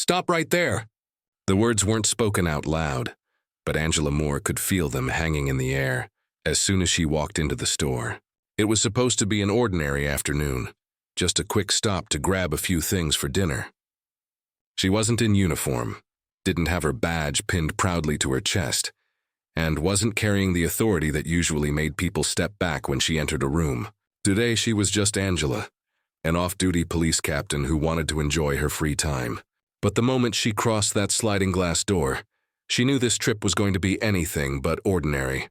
Stop right there!" The words weren't spoken out loud, but Angela Moore could feel them hanging in the air as soon as she walked into the store. It was supposed to be an ordinary afternoon, just a quick stop to grab a few things for dinner. She wasn't in uniform, didn't have her badge pinned proudly to her chest, and wasn't carrying the authority that usually made people step back when she entered a room. Today she was just Angela, an off-duty police captain who wanted to enjoy her free time. But the moment she crossed that sliding glass door, she knew this trip was going to be anything but ordinary.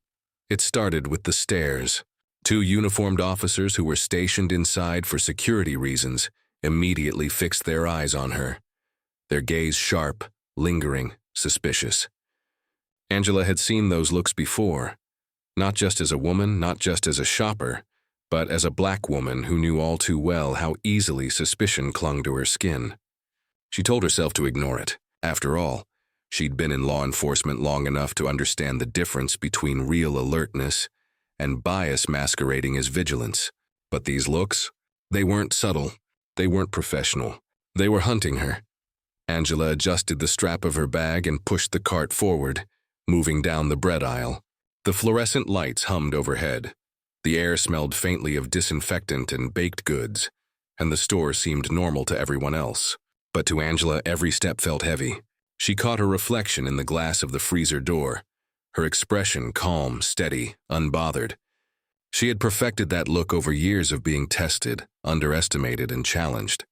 It started with the stairs. 2 uniformed officers who were stationed inside for security reasons immediately fixed their eyes on her, their gaze sharp, lingering, suspicious. Angela had seen those looks before, not just as a woman, not just as a shopper, but as a black woman who knew all too well how easily suspicion clung to her skin. She told herself to ignore it. After all, she'd been in law enforcement long enough to understand the difference between real alertness and bias masquerading as vigilance. But these looks, they weren't subtle, they weren't professional. They were hunting her. Angela adjusted the strap of her bag and pushed the cart forward, moving down the bread aisle. The fluorescent lights hummed overhead. The air smelled faintly of disinfectant and baked goods, and the store seemed normal to everyone else. But to Angela, every step felt heavy. She caught her reflection in the glass of the freezer door, her expression calm, steady, unbothered. She had perfected that look over years of being tested, underestimated, and challenged.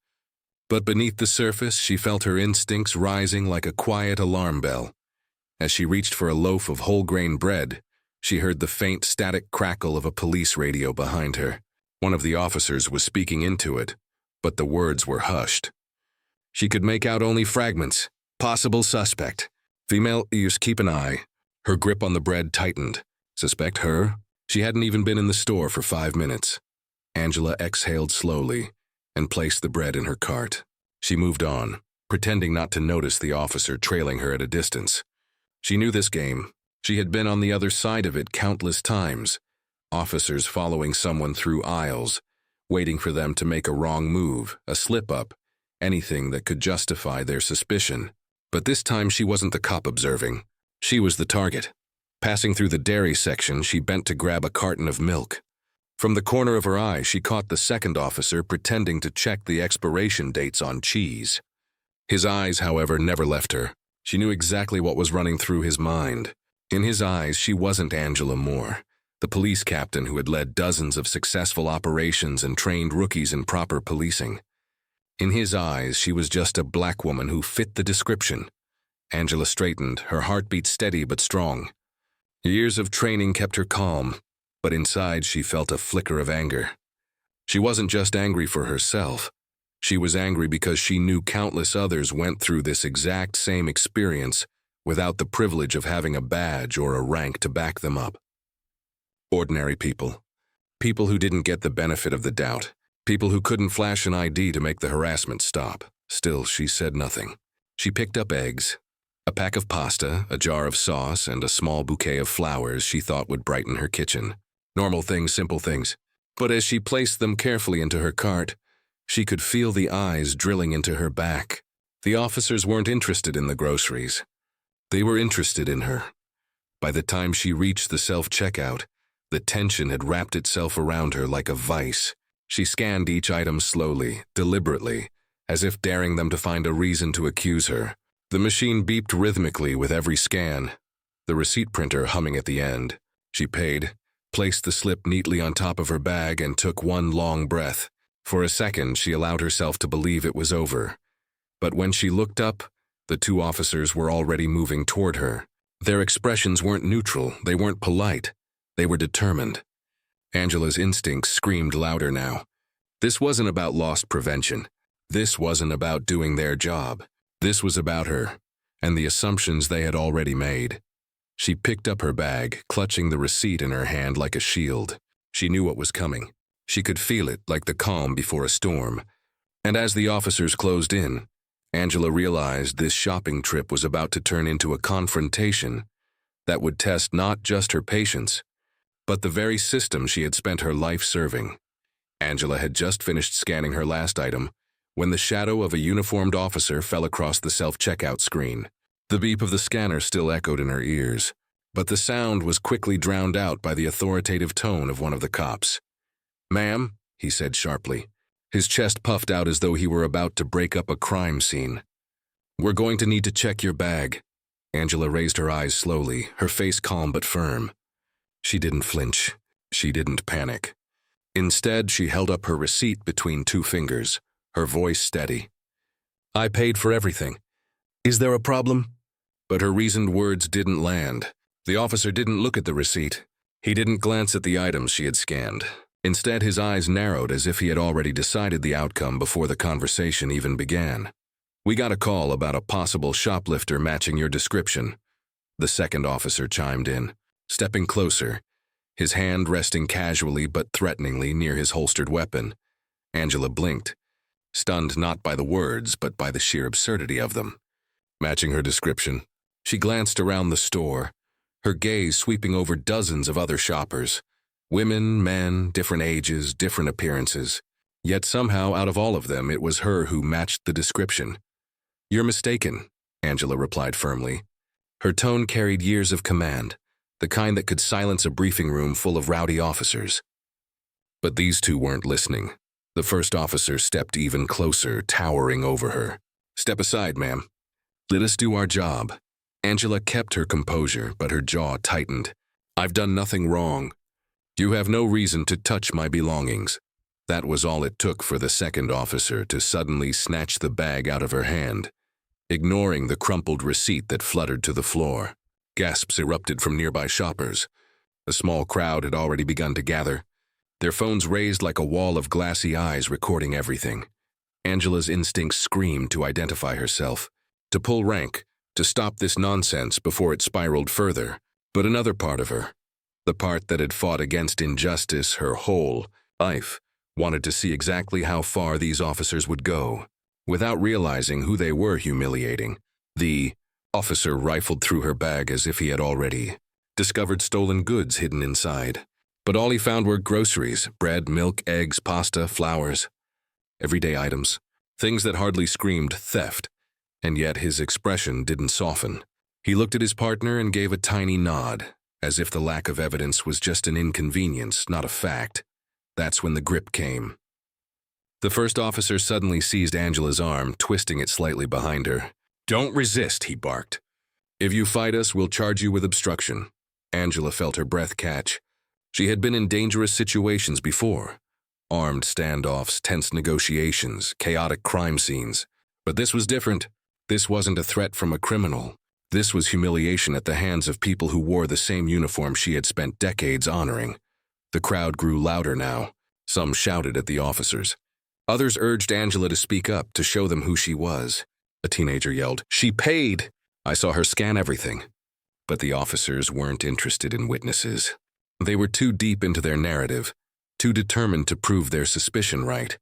But beneath the surface, she felt her instincts rising like a quiet alarm bell. As she reached for a loaf of whole-grain bread, she heard the faint static crackle of a police radio behind her. One of the officers was speaking into it, but the words were hushed. She could make out only fragments. Possible suspect. Female, just keep an eye. Her grip on the bread tightened. Suspect her? She hadn't even been in the store for 5 minutes. Angela exhaled slowly and placed the bread in her cart. She moved on, pretending not to notice the officer trailing her at a distance. She knew this game. She had been on the other side of it countless times. Officers following someone through aisles, waiting for them to make a wrong move, a slip-up, anything that could justify their suspicion. But this time she wasn't the cop observing. She was the target. Passing through the dairy section, she bent to grab a carton of milk. From the corner of her eye, she caught the second officer pretending to check the expiration dates on cheese. His eyes, however, never left her. She knew exactly what was running through his mind. In his eyes, she wasn't Angela Moore, the police captain who had led dozens of successful operations and trained rookies in proper policing. In his eyes, she was just a black woman who fit the description. Angela straightened, her heartbeat steady but strong. Years of training kept her calm, but inside she felt a flicker of anger. She wasn't just angry for herself. She was angry because she knew countless others went through this exact same experience without the privilege of having a badge or a rank to back them up. Ordinary people. People who didn't get the benefit of the doubt. People who couldn't flash an ID to make the harassment stop. Still, she said nothing. She picked up eggs, a pack of pasta, a jar of sauce, and a small bouquet of flowers she thought would brighten her kitchen. Normal things, simple things. But as she placed them carefully into her cart, she could feel the eyes drilling into her back. The officers weren't interested in the groceries. They were interested in her. By the time she reached the self-checkout, the tension had wrapped itself around her like a vice. She scanned each item slowly, deliberately, as if daring them to find a reason to accuse her. The machine beeped rhythmically with every scan, the receipt printer humming at the end. She paid, placed the slip neatly on top of her bag, and took one long breath. For a second, she allowed herself to believe it was over. But when she looked up, the 2 officers were already moving toward her. Their expressions weren't neutral, they weren't polite, they were determined. Angela's instincts screamed louder now. This wasn't about loss prevention. This wasn't about doing their job. This was about her, and the assumptions they had already made. She picked up her bag, clutching the receipt in her hand like a shield. She knew what was coming. She could feel it like the calm before a storm. And as the officers closed in, Angela realized this shopping trip was about to turn into a confrontation that would test not just her patience, but the very system she had spent her life serving. Angela had just finished scanning her last item when the shadow of a uniformed officer fell across the self-checkout screen. The beep of the scanner still echoed in her ears, but the sound was quickly drowned out by the authoritative tone of one of the cops. "Ma'am," he said sharply. His chest puffed out as though he were about to break up a crime scene. "We're going to need to check your bag." Angela raised her eyes slowly, her face calm but firm. She didn't flinch. She didn't panic. Instead, she held up her receipt between two fingers, her voice steady. "I paid for everything. Is there a problem?" But her reasoned words didn't land. The officer didn't look at the receipt. He didn't glance at the items she had scanned. Instead, his eyes narrowed as if he had already decided the outcome before the conversation even began. "We got a call about a possible shoplifter matching your description," the second officer chimed in, stepping closer, his hand resting casually but threateningly near his holstered weapon. Angela blinked, stunned not by the words but by the sheer absurdity of them. Matching her description, she glanced around the store, her gaze sweeping over dozens of other shoppers. Women, men, different ages, different appearances. Yet somehow, out of all of them, it was her who matched the description. "You're mistaken," Angela replied firmly. Her tone carried years of command, the kind that could silence a briefing room full of rowdy officers. But these two weren't listening. The first officer stepped even closer, towering over her. "Step aside, ma'am. Let us do our job." Angela kept her composure, but her jaw tightened. "I've done nothing wrong. You have no reason to touch my belongings." That was all it took for the second officer to suddenly snatch the bag out of her hand, ignoring the crumpled receipt that fluttered to the floor. Gasps erupted from nearby shoppers. A small crowd had already begun to gather, their phones raised like a wall of glassy eyes recording everything. Angela's instincts screamed to identify herself, to pull rank, to stop this nonsense before it spiraled further. But another part of her, the part that had fought against injustice her whole life, wanted to see exactly how far these officers would go. Without realizing who they were humiliating, the officer rifled through her bag as if he had already discovered stolen goods hidden inside. But all he found were groceries: bread, milk, eggs, pasta, flowers. Everyday items, things that hardly screamed theft, and yet his expression didn't soften. He looked at his partner and gave a tiny nod, as if the lack of evidence was just an inconvenience, not a fact. That's when the grip came. The first officer suddenly seized Angela's arm, twisting it slightly behind her. "Don't resist," he barked. "If you fight us, we'll charge you with obstruction." Angela felt her breath catch. She had been in dangerous situations before. Armed standoffs, tense negotiations, chaotic crime scenes. But this was different. This wasn't a threat from a criminal. This was humiliation at the hands of people who wore the same uniform she had spent decades honoring. The crowd grew louder now. Some shouted at the officers. Others urged Angela to speak up, to show them who she was. A teenager yelled, "She paid!" I saw her scan everything. But the officers weren't interested in witnesses. They were too deep into their narrative, too determined to prove their suspicion right.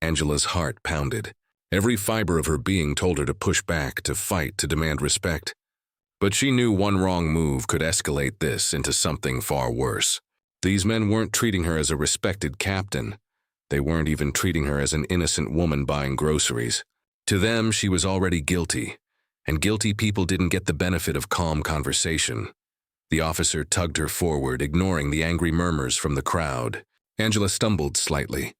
Angela's heart pounded. Every fiber of her being told her to push back, to fight, to demand respect. But she knew one wrong move could escalate this into something far worse. These men weren't treating her as a respected captain. They weren't even treating her as an innocent woman buying groceries. To them, she was already guilty, and guilty people didn't get the benefit of calm conversation. The officer tugged her forward, ignoring the angry murmurs from the crowd. Angela stumbled slightly,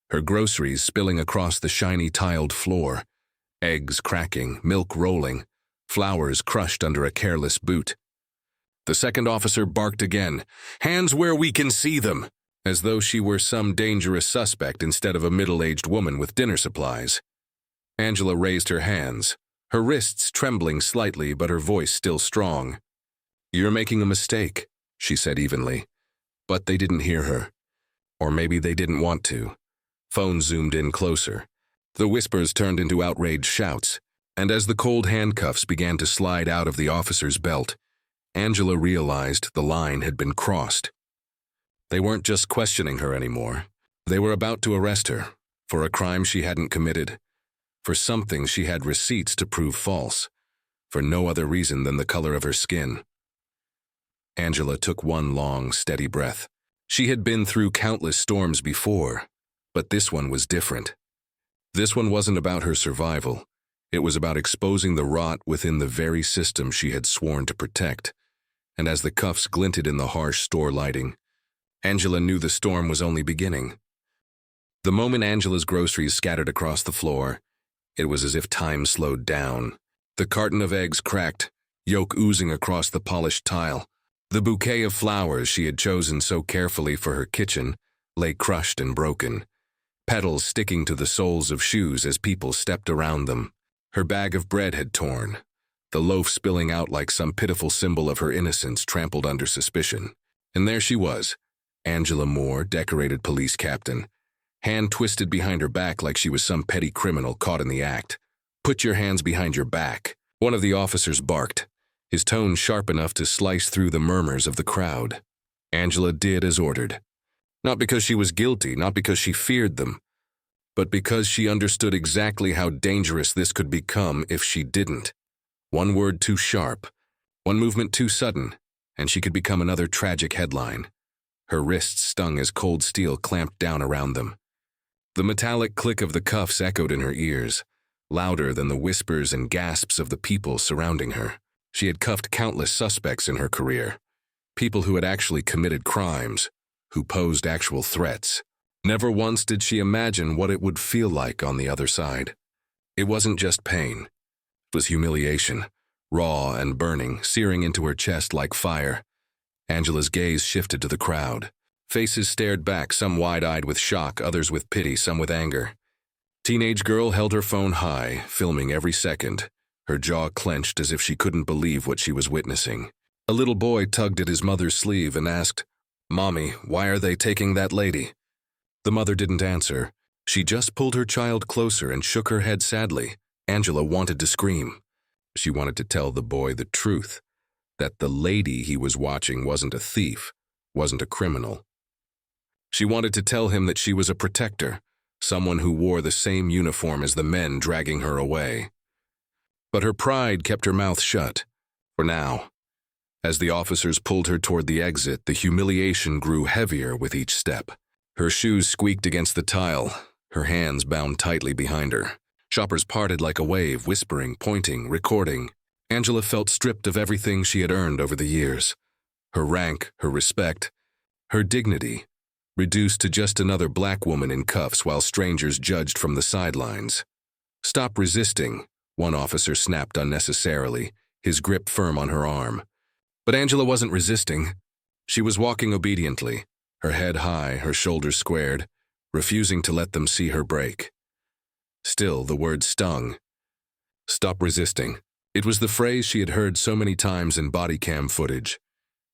her groceries spilling across the shiny tiled floor, eggs cracking, milk rolling, flowers crushed under a careless boot. The second officer barked again, "Hands where we can see them," as though she were some dangerous suspect instead of a middle-aged woman with dinner supplies. Angela raised her hands, her wrists trembling slightly but her voice still strong. "You're making a mistake," she said evenly. But they didn't hear her. Or maybe they didn't want to. Phones zoomed in closer. The whispers turned into outraged shouts, and as the cold handcuffs began to slide out of the officer's belt, Angela realized the line had been crossed. They weren't just questioning her anymore. They were about to arrest her for a crime she hadn't committed, for something she had receipts to prove false, for no other reason than the color of her skin. Angela took one long, steady breath. She had been through countless storms before, but this one was different. This one wasn't about her survival. It was about exposing the rot within the very system she had sworn to protect. And as the cuffs glinted in the harsh store lighting, Angela knew the storm was only beginning. The moment Angela's groceries scattered across the floor, it was as if time slowed down. The carton of eggs cracked, yolk oozing across the polished tile. The bouquet of flowers she had chosen so carefully for her kitchen lay crushed and broken, petals sticking to the soles of shoes as people stepped around them. Her bag of bread had torn, the loaf spilling out like some pitiful symbol of her innocence trampled under suspicion. And there she was, Angela Moore, decorated police captain, hand twisted behind her back like she was some petty criminal caught in the act. "Put your hands behind your back," one of the officers barked, his tone sharp enough to slice through the murmurs of the crowd. Angela did as ordered. Not because she was guilty, not because she feared them, but because she understood exactly how dangerous this could become if she didn't. One word too sharp, one movement too sudden, and she could become another tragic headline. Her wrists stung as cold steel clamped down around them. The metallic click of the cuffs echoed in her ears, louder than the whispers and gasps of the people surrounding her. She had cuffed countless suspects in her career, people who had actually committed crimes, who posed actual threats. Never once did she imagine what it would feel like on the other side. It wasn't just pain. It was humiliation, raw and burning, searing into her chest like fire. Angela's gaze shifted to the crowd. Faces stared back, some wide-eyed with shock, others with pity, some with anger. Teenage girl held her phone high, filming every second, her jaw clenched as if she couldn't believe what she was witnessing. A little boy tugged at his mother's sleeve and asked, "Mommy, why are they taking that lady?" The mother didn't answer. She just pulled her child closer and shook her head sadly. Angela wanted to scream. She wanted to tell the boy the truth, that the lady he was watching wasn't a thief, wasn't a criminal. She wanted to tell him that she was a protector, someone who wore the same uniform as the men dragging her away. But her pride kept her mouth shut, for now. As the officers pulled her toward the exit, the humiliation grew heavier with each step. Her shoes squeaked against the tile, her hands bound tightly behind her. Shoppers parted like a wave, whispering, pointing, recording. Angela felt stripped of everything she had earned over the years. Her rank, her respect, her dignity, reduced to just another black woman in cuffs while strangers judged from the sidelines. "Stop resisting," one officer snapped unnecessarily, his grip firm on her arm. But Angela wasn't resisting. She was walking obediently, her head high, her shoulders squared, refusing to let them see her break. Still, the word stung. Stop resisting. It was the phrase she had heard so many times in body cam footage,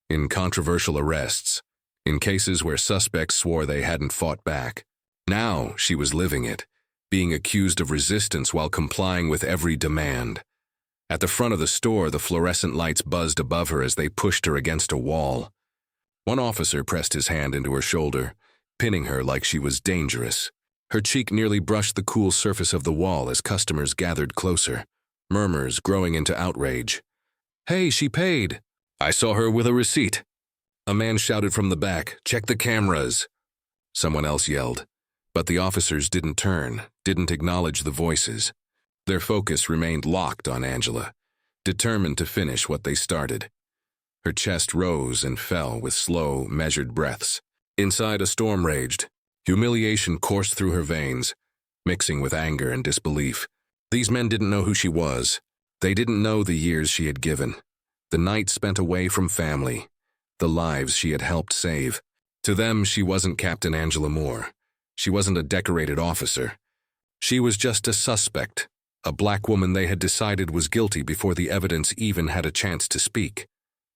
in controversial arrests, in cases where suspects swore they hadn't fought back. Now she was living it, being accused of resistance while complying with every demand. At the front of the store, the fluorescent lights buzzed above her as they pushed her against a wall. One officer pressed his hand into her shoulder, pinning her like she was dangerous. Her cheek nearly brushed the cool surface of the wall as customers gathered closer, murmurs growing into outrage. "Hey, she paid! I saw her with a receipt!" A man shouted from the back, "Check the cameras!" Someone else yelled, but the officers didn't turn, didn't acknowledge the voices. Their focus remained locked on Angela, determined to finish what they started. Her chest rose and fell with slow, measured breaths. Inside, a storm raged. Humiliation coursed through her veins, mixing with anger and disbelief. These men didn't know who she was. They didn't know the years she had given, the nights spent away from family, the lives she had helped save. To them, she wasn't Captain Angela Moore. She wasn't a decorated officer. She was just a suspect, a black woman they had decided was guilty before the evidence even had a chance to speak.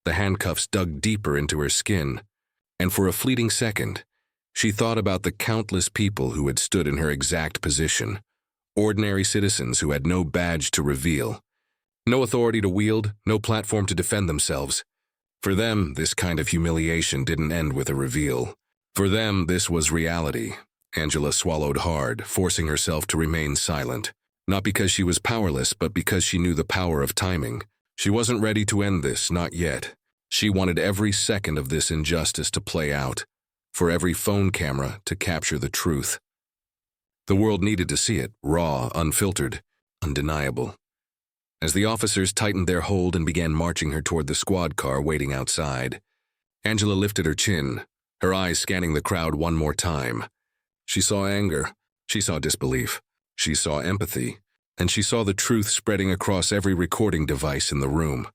The handcuffs dug deeper into her skin, and for a fleeting second, she thought about the countless people who had stood in her exact position, ordinary citizens who had no badge to reveal, no authority to wield, no platform to defend themselves. For them, this kind of humiliation didn't end with a reveal. For them, this was reality. Angela swallowed hard, forcing herself to remain silent, not because she was powerless, but because she knew the power of timing. She wasn't ready to end this, not yet. She wanted every second of this injustice to play out, for every phone camera to capture the truth. The world needed to see it, raw, unfiltered, undeniable. As the officers tightened their hold and began marching her toward the squad car waiting outside, Angela lifted her chin, her eyes scanning the crowd one more time. She saw anger, she saw disbelief, she saw empathy, and she saw the truth spreading across every recording device in the room.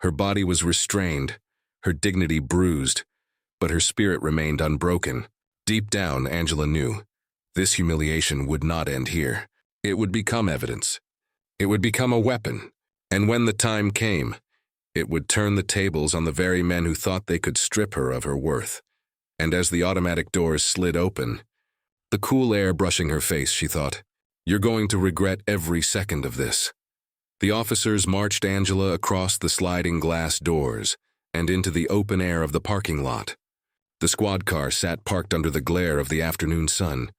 Her body was restrained, her dignity bruised, but her spirit remained unbroken. Deep down, Angela knew this humiliation would not end here. It would become evidence. It would become a weapon, and when the time came, it would turn the tables on the very men who thought they could strip her of her worth. And as the automatic doors slid open, the cool air brushing her face, she thought, "You're going to regret every second of this." The officers marched Angela across the sliding glass doors and into the open air of the parking lot. The squad car sat parked under the glare of the afternoon sun,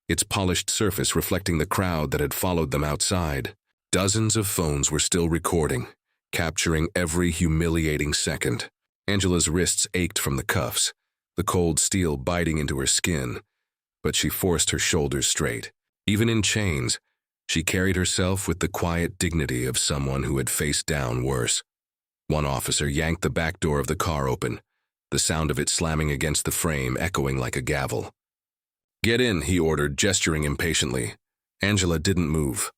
its polished surface reflecting the crowd that had followed them outside. Dozens of phones were still recording, capturing every humiliating second. Angela's wrists ached from the cuffs, the cold steel biting into her skin, but she forced her shoulders straight. Even in chains, she carried herself with the quiet dignity of someone who had faced down worse. One officer yanked the back door of the car open, the sound of it slamming against the frame echoing like a gavel. "Get in," he ordered, gesturing impatiently. Angela didn't move.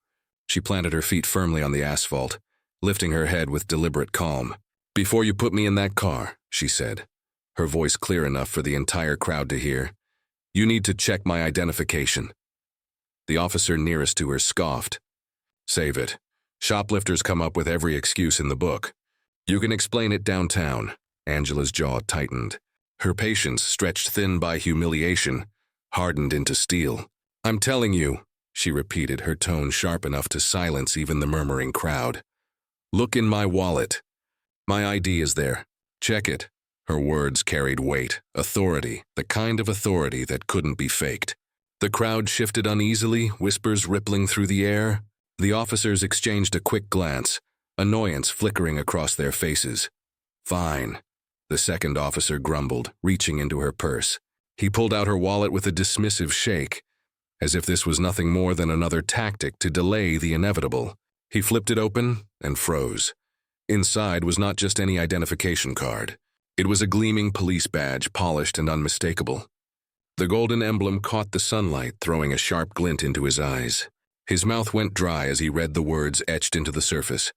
She planted her feet firmly on the asphalt, lifting her head with deliberate calm. "Before you put me in that car," she said, her voice clear enough for the entire crowd to hear, "you need to check my identification." The officer nearest to her scoffed. "Save it. Shoplifters come up with every excuse in the book. You can explain it downtown." Angela's jaw tightened. Her patience, stretched thin by humiliation, hardened into steel. "I'm telling you," she repeated, her tone sharp enough to silence even the murmuring crowd. "Look in my wallet. My ID is there. Check it." Her words carried weight, authority, the kind of authority that couldn't be faked. The crowd shifted uneasily, whispers rippling through the air. The officers exchanged a quick glance, annoyance flickering across their faces. "Fine," the second officer grumbled, reaching into her purse. He pulled out her wallet with a dismissive shake, as if this was nothing more than another tactic to delay the inevitable. He flipped it open and froze. Inside was not just any identification card. It was a gleaming police badge, polished and unmistakable. The golden emblem caught the sunlight, throwing a sharp glint into his eyes. His mouth went dry as he read the words etched into the surface.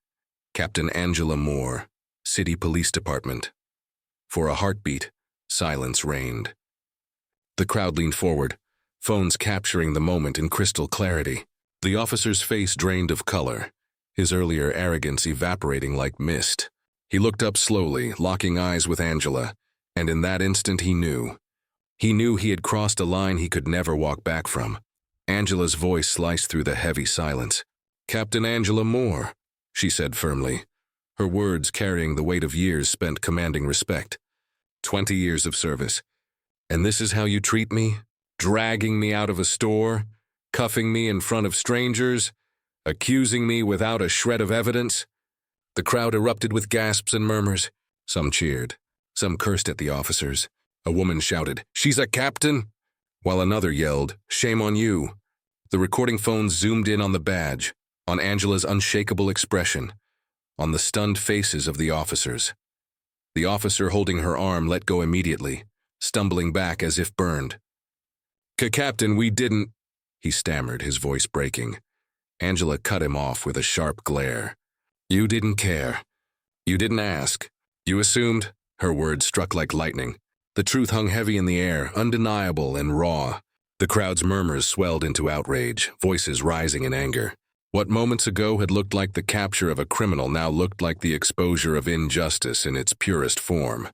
Captain Angela Moore, City Police Department. For a heartbeat, silence reigned. The crowd leaned forward, phones capturing the moment in crystal clarity. The officer's face drained of color, his earlier arrogance evaporating like mist. He looked up slowly, locking eyes with Angela, and in that instant he knew. He knew he had crossed a line he could never walk back from. Angela's voice sliced through the heavy silence. "Captain Angela Moore," she said firmly, her words carrying the weight of years spent commanding respect. 20 years of service. "And this is how you treat me? Dragging me out of a store, cuffing me in front of strangers, accusing me without a shred of evidence?" The crowd erupted with gasps and murmurs. Some cheered. Some cursed at the officers. A woman shouted, "She's a captain!" while another yelled, "Shame on you." The recording phones zoomed in on the badge, on Angela's unshakable expression, on the stunned faces of the officers. The officer holding her arm let go immediately, stumbling back as if burned. "Captain, we didn't," he stammered, his voice breaking. Angela cut him off with a sharp glare. "You didn't care. You didn't ask. You assumed." Her words struck like lightning. The truth hung heavy in the air, undeniable and raw. The crowd's murmurs swelled into outrage, voices rising in anger. What moments ago had looked like the capture of a criminal now looked like the exposure of injustice in its purest form.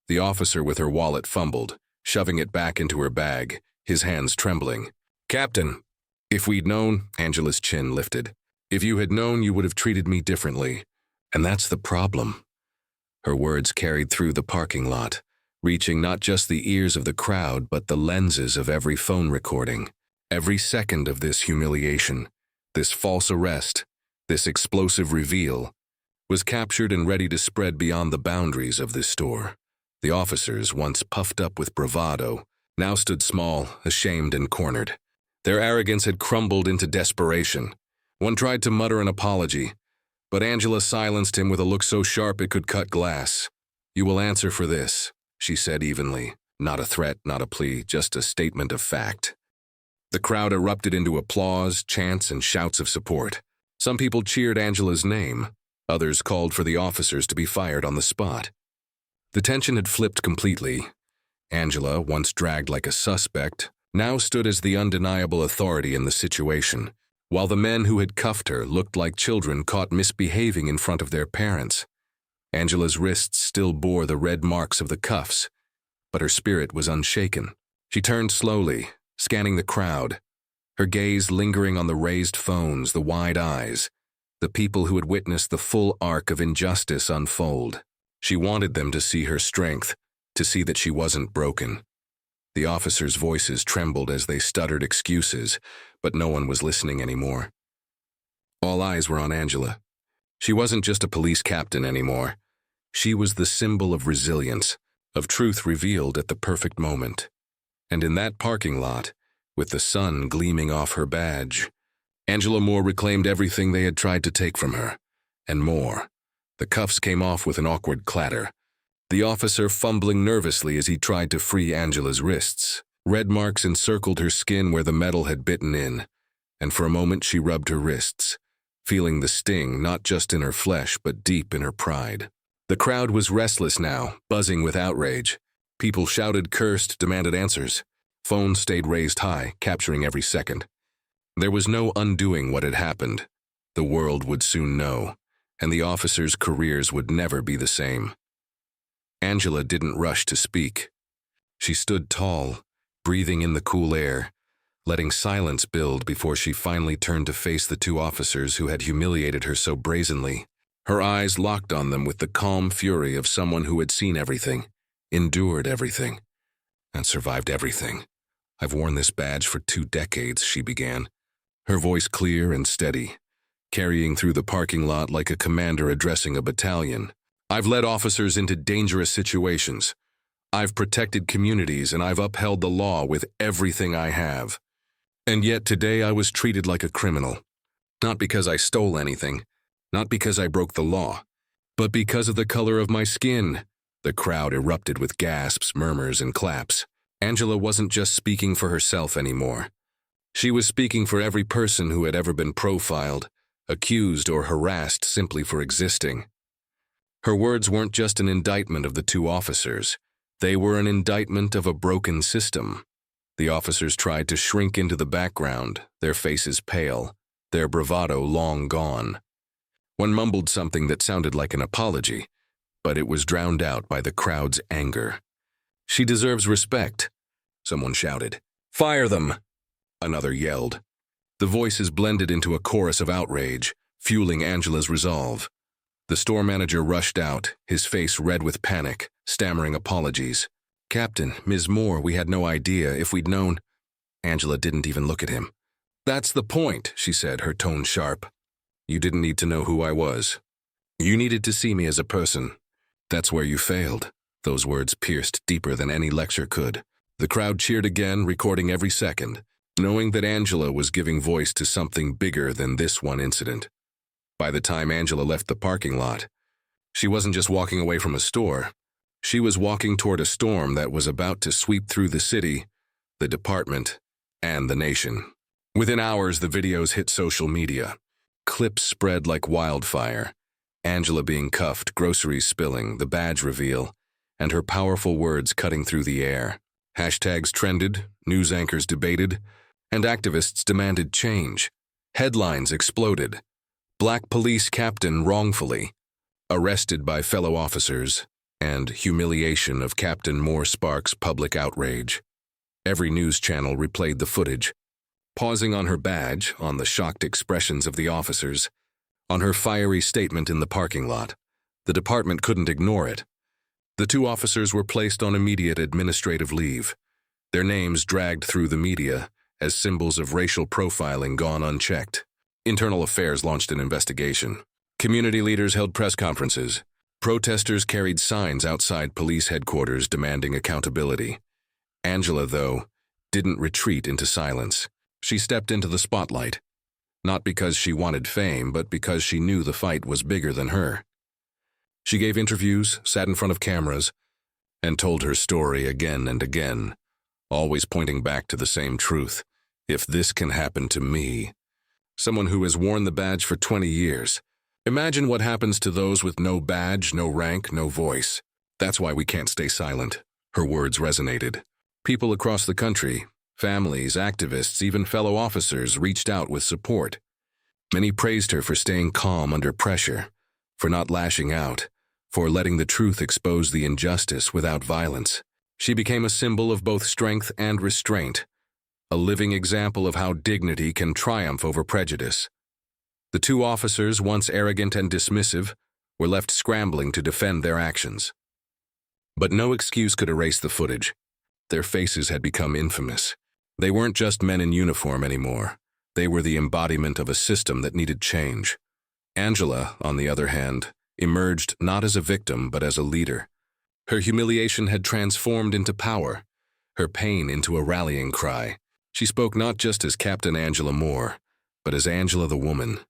The officer with her wallet fumbled, shoving it back into her bag, his hands trembling. "Captain, if we'd known," Angela's chin lifted. "If you had known, you would have treated me differently. And that's the problem." Her words carried through the parking lot, reaching not just the ears of the crowd but the lenses of every phone recording. Every second of this humiliation, this false arrest, this explosive reveal, was captured and ready to spread beyond the boundaries of this store. The officers, once puffed up with bravado, now stood small, ashamed and cornered. Their arrogance had crumbled into desperation. One tried to mutter an apology, but Angela silenced him with a look so sharp it could cut glass. "You will answer for this," she said evenly. Not a threat, not a plea, just a statement of fact. The crowd erupted into applause, chants, and shouts of support. Some people cheered Angela's name. Others called for the officers to be fired on the spot. The tension had flipped completely. Angela, once dragged like a suspect, now stood as the undeniable authority in the situation, while the men who had cuffed her looked like children caught misbehaving in front of their parents. Angela's wrists still bore the red marks of the cuffs, but her spirit was unshaken. She turned slowly, scanning the crowd, her gaze lingering on the raised phones, the wide eyes, the people who had witnessed the full arc of injustice unfold. She wanted them to see her strength, to see that she wasn't broken. The officers' voices trembled as they stuttered excuses, but no one was listening anymore. All eyes were on Angela. She wasn't just a police captain anymore. She was the symbol of resilience, of truth revealed at the perfect moment. And in that parking lot, with the sun gleaming off her badge, Angela Moore reclaimed everything they had tried to take from her, and more. The cuffs came off with an awkward clatter, the officer fumbling nervously as he tried to free Angela's wrists. Red marks encircled her skin where the metal had bitten in, and for a moment she rubbed her wrists, feeling the sting not just in her flesh but deep in her pride. The crowd was restless now, buzzing with outrage. People shouted, cursed, demanded answers. Phones stayed raised high, capturing every second. There was no undoing what had happened. The world would soon know, and the officers' careers would never be the same. Angela didn't rush to speak. She stood tall, breathing in the cool air, letting silence build before she finally turned to face the two officers who had humiliated her so brazenly. Her eyes locked on them with the calm fury of someone who had seen everything, endured everything, and survived everything. "I've worn this badge for 2 decades, she began, her voice clear and steady, carrying through the parking lot like a commander addressing a battalion. "I've led officers into dangerous situations. I've protected communities and I've upheld the law with everything I have. And yet today I was treated like a criminal. Not because I stole anything, not because I broke the law, but because of the color of my skin." The crowd erupted with gasps, murmurs, and claps. Angela wasn't just speaking for herself anymore. She was speaking for every person who had ever been profiled, accused, or harassed simply for existing. Her words weren't just an indictment of the two officers. They were an indictment of a broken system. The officers tried to shrink into the background, their faces pale, their bravado long gone. One mumbled something that sounded like an apology, but it was drowned out by the crowd's anger. "She deserves respect," someone shouted. "Fire them," another yelled. The voices blended into a chorus of outrage, fueling Angela's resolve. The store manager rushed out, his face red with panic, stammering apologies. "Captain, Ms. Moore, we had no idea. If we'd known—" Angela didn't even look at him. "That's the point," she said, her tone sharp. "You didn't need to know who I was. You needed to see me as a person. That's where you failed." Those words pierced deeper than any lecture could. The crowd cheered again, recording every second, knowing that Angela was giving voice to something bigger than this one incident. By the time Angela left the parking lot, she wasn't just walking away from a store. She was walking toward a storm that was about to sweep through the city, the department, and the nation. Within hours, the videos hit social media. Clips spread like wildfire. Angela being cuffed, groceries spilling, the badge reveal, and her powerful words cutting through the air. Hashtags trended, news anchors debated, and activists demanded change. Headlines exploded. Black police captain wrongfully arrested by fellow officers, and humiliation of Captain Moore sparks public outrage. Every news channel replayed the footage, pausing on her badge, on the shocked expressions of the officers, on her fiery statement in the parking lot. The department couldn't ignore it. The two officers were placed on immediate administrative leave, their names dragged through the media as symbols of racial profiling gone unchecked. Internal Affairs launched an investigation. Community leaders held press conferences. Protesters carried signs outside police headquarters demanding accountability. Angela, though, didn't retreat into silence. She stepped into the spotlight, not because she wanted fame, but because she knew the fight was bigger than her. She gave interviews, sat in front of cameras, and told her story again and again, always pointing back to the same truth. If this can happen to me, someone who has worn the badge for 20 years, imagine what happens to those with no badge, no rank, no voice. That's why we can't stay silent. Her words resonated. People across the country, families, activists, even fellow officers reached out with support. Many praised her for staying calm under pressure, for not lashing out, for letting the truth expose the injustice without violence. She became a symbol of both strength and restraint, a living example of how dignity can triumph over prejudice. The two officers, once arrogant and dismissive, were left scrambling to defend their actions. But no excuse could erase the footage. Their faces had become infamous. They weren't just men in uniform anymore. They were the embodiment of a system that needed change. Angela, on the other hand, emerged not as a victim but as a leader. Her humiliation had transformed into power, her pain into a rallying cry. She spoke not just as Captain Angela Moore, but as Angela the woman,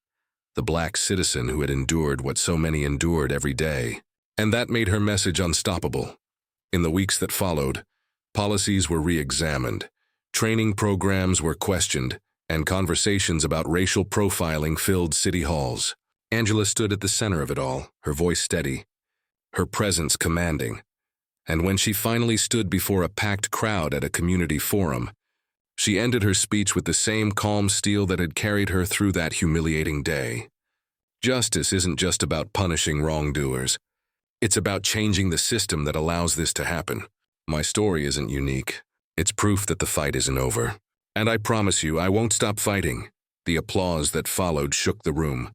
the black citizen who had endured what so many endured every day. And that made her message unstoppable. In the weeks that followed, policies were re-examined, training programs were questioned, and conversations about racial profiling filled city halls. Angela stood at the center of it all, her voice steady, her presence commanding. And when she finally stood before a packed crowd at a community forum, she ended her speech with the same calm steel that had carried her through that humiliating day. Justice isn't just about punishing wrongdoers. It's about changing the system that allows this to happen. My story isn't unique. It's proof that the fight isn't over. And I promise you, I won't stop fighting. The applause that followed shook the room.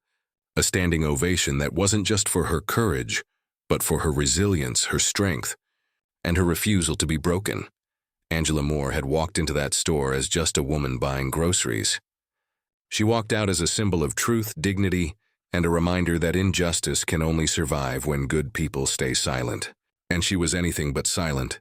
A standing ovation that wasn't just for her courage, but for her resilience, her strength, and her refusal to be broken. Angela Moore had walked into that store as just a woman buying groceries. She walked out as a symbol of truth, dignity, and a reminder that injustice can only survive when good people stay silent. And she was anything but silent.